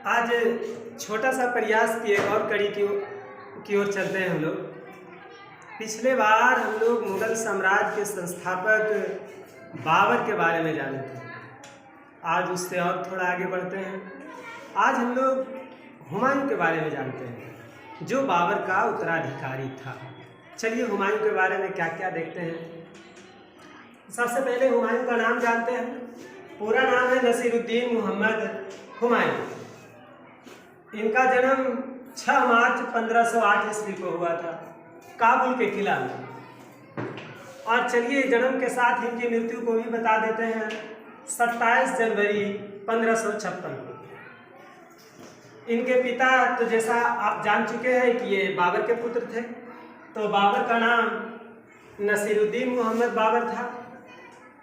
आज छोटा सा प्रयास की एक और कड़ी की ओर चलते हैं हम लोग। पिछले बार हम लोग मुगल साम्राज्य के संस्थापक बाबर के बारे में जाने थे। आज उससे और थोड़ा आगे बढ़ते हैं। आज हम लोग हुमायूं के बारे में जानते हैं, जो बाबर का उत्तराधिकारी था। चलिए हुमायूं के बारे में क्या क्या देखते हैं। सबसे पहले हुमायूं का नाम जानते हैं। पूरा नाम है नसीरुद्दीन मोहम्मद हुमायूं। इनका जन्म 6 मार्च 1508 ईस्वी को हुआ था, काबुल के किला में। और चलिए जन्म के साथ इनकी मृत्यु को भी बता देते हैं। 27 जनवरी 1556 को। इनके पिता तो जैसा आप जान चुके हैं कि ये बाबर के पुत्र थे। तो बाबर का नाम नसीरुद्दीन मोहम्मद बाबर था,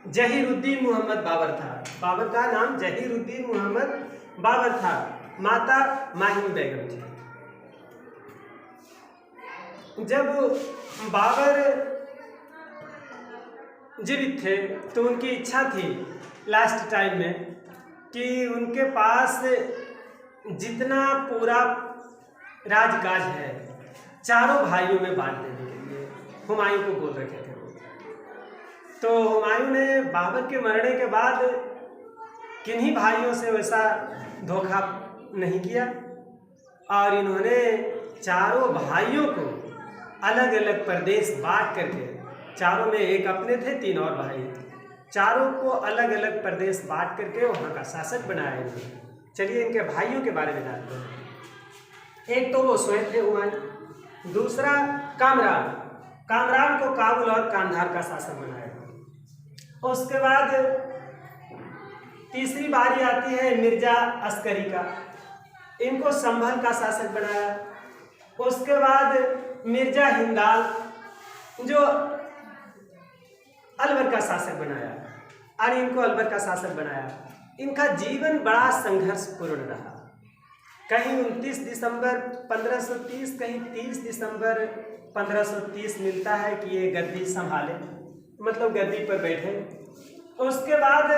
जहीरुद्दीन मोहम्मद बाबर था। बाबर का नाम जहीरुद्दीन मोहम्मद बाबर था। माता माहिम बेगम थी। जब बाबर जीवित थे तो उनकी इच्छा थी लास्ट टाइम में कि उनके पास जितना पूरा राजकाज है चारों भाइयों में बांट देने के लिए हुमायूं को बोल रखे थे वो। तो हुमायूं ने बाबर के मरने के बाद किन्हीं भाइयों से वैसा धोखा नहीं किया और इन्होंने चारों भाइयों को अलग अलग प्रदेश बांट करके, चारों में एक अपने थे, 3 और भाई, चारों को अलग अलग प्रदेश बांट करके वहाँ का शासक बनाया इन्होंने। चलिए इनके भाइयों के बारे में जानते हैं। एक तो वो स्वयं थे हुमायूं, दूसरा कामरान को काबुल और कांधार का शासक बनाया। उसके बाद तीसरी बारी आती है मिर्जा अस्करी का, इनको संभल का शासक बनाया। उसके बाद मिर्जा हिंदाल जो अलवर का शासक बनाया और इनको अलवर का शासक बनाया। इनका जीवन बड़ा संघर्षपूर्ण रहा। कहीं 29 दिसंबर 1530, कहीं 30 दिसंबर 1530 मिलता है कि ये गद्दी संभाले, मतलब गद्दी पर बैठे। उसके बाद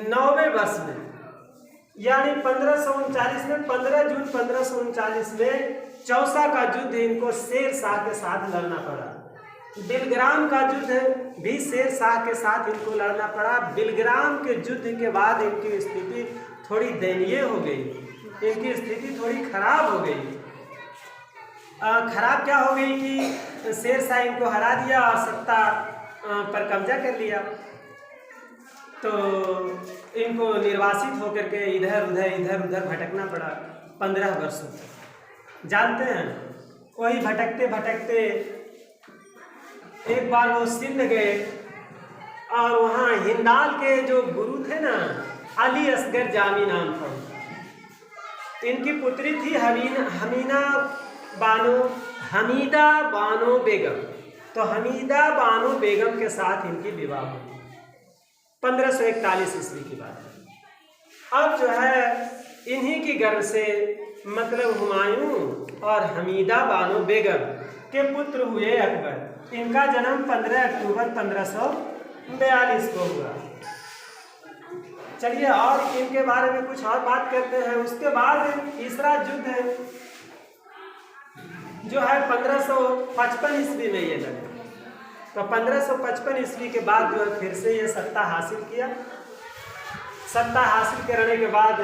9वें वर्ष में यानी 1539 में 15 जून 1539 में चौसा का युद्ध इनको शेर शाह के साथ लड़ना पड़ा। बिलग्राम का युद्ध भी शेर शाह के साथ इनको लड़ना पड़ा। बिलग्राम के युद्ध के बाद इनकी स्थिति थोड़ी दयनीय हो गई, इनकी स्थिति थोड़ी खराब हो गई। खराब क्या हो गई कि शेर शाह इनको हरा दिया और सत्ता पर कब्जा कर लिया। तो इनको निर्वासित होकर के इधर उधर भटकना पड़ा 15 वर्षों तक। जानते हैं, वही भटकते भटकते एक बार वो सिंध गए और वहाँ हिंदाल के जो गुरु थे ना, अली असगर जामी नाम था। इनकी पुत्री थी हमीदा बानो बेगम। तो हमीदा बानो बेगम के साथ इनकी विवाह हुई 1541 ईस्वी की बात है। अब जो है इन्हीं की गर्भ से मतलब हुमायूं और हमीदा बानो बेगम के पुत्र हुए अकबर। इनका जन्म 15 अक्टूबर 1542 को हुआ। चलिए और इनके बारे में कुछ और बात करते हैं। उसके बाद तीसरा युद्ध जो है 1555 ईस्वी में ये लगा। तो 1555 ईस्वी के बाद जो है फिर से ये सत्ता हासिल किया। सत्ता हासिल करने के बाद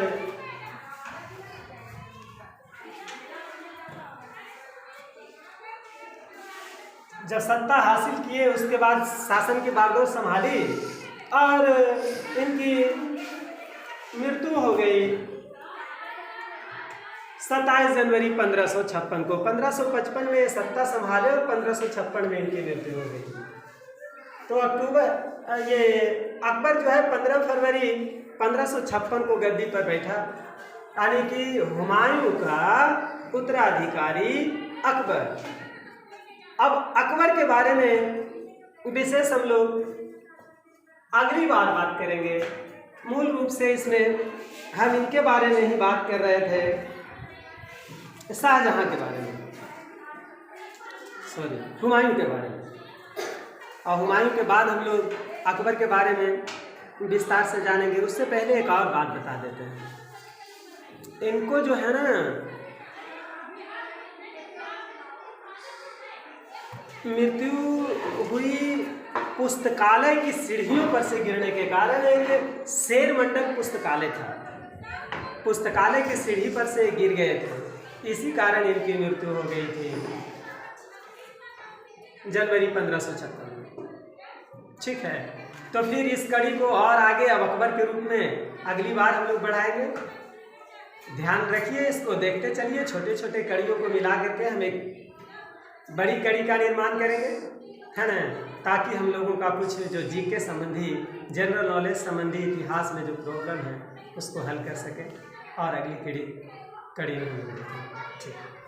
जब सत्ता हासिल किए उसके बाद शासन की बागडोर संभाली और इनकी मृत्यु हो गई 27 जनवरी 1556 को। 1555 में सत्ता संभाले और 1556 में इनकी मृत्यु हो गई। तो अकबर जो है 15 फरवरी 1556 को गद्दी पर बैठा, यानी कि हुमायूं का उत्तराधिकारी अकबर। अब अकबर के बारे में विशेष हम लोग अगली बार बात करेंगे। मूल रूप से इसमें हम इनके बारे में ही बात कर रहे थे, शाहजहां के बारे में, हुमायूं के बारे में। और हुमायूं के बाद हम लोग अकबर के बारे में विस्तार से जानेंगे। उससे पहले एक और बात बता देते हैं, इनको जो है ना मृत्यु हुई पुस्तकालय की सीढ़ियों पर से गिरने के कारण। एक शेर मंडल पुस्तकालय था, पुस्तकालय की सीढ़ी पर से गिर गए थे, इसी कारण इनकी मृत्यु हो गई थी जनवरी 1576 में। ठीक है, तो फिर इस कड़ी को और आगे अब अकबर के रूप में अगली बार हम लोग बढ़ाएंगे। ध्यान रखिए, इसको देखते चलिए, छोटे छोटे कड़ियों को मिला करके हम एक बड़ी कड़ी का निर्माण करेंगे, है ना, ताकि हम लोगों का कुछ जो जीके संबंधी, जनरल नॉलेज संबंधी, इतिहास में जो प्रॉब्लम है उसको हल कर सकें और अगली कड़ी में हम लोग देखें। ठीक है।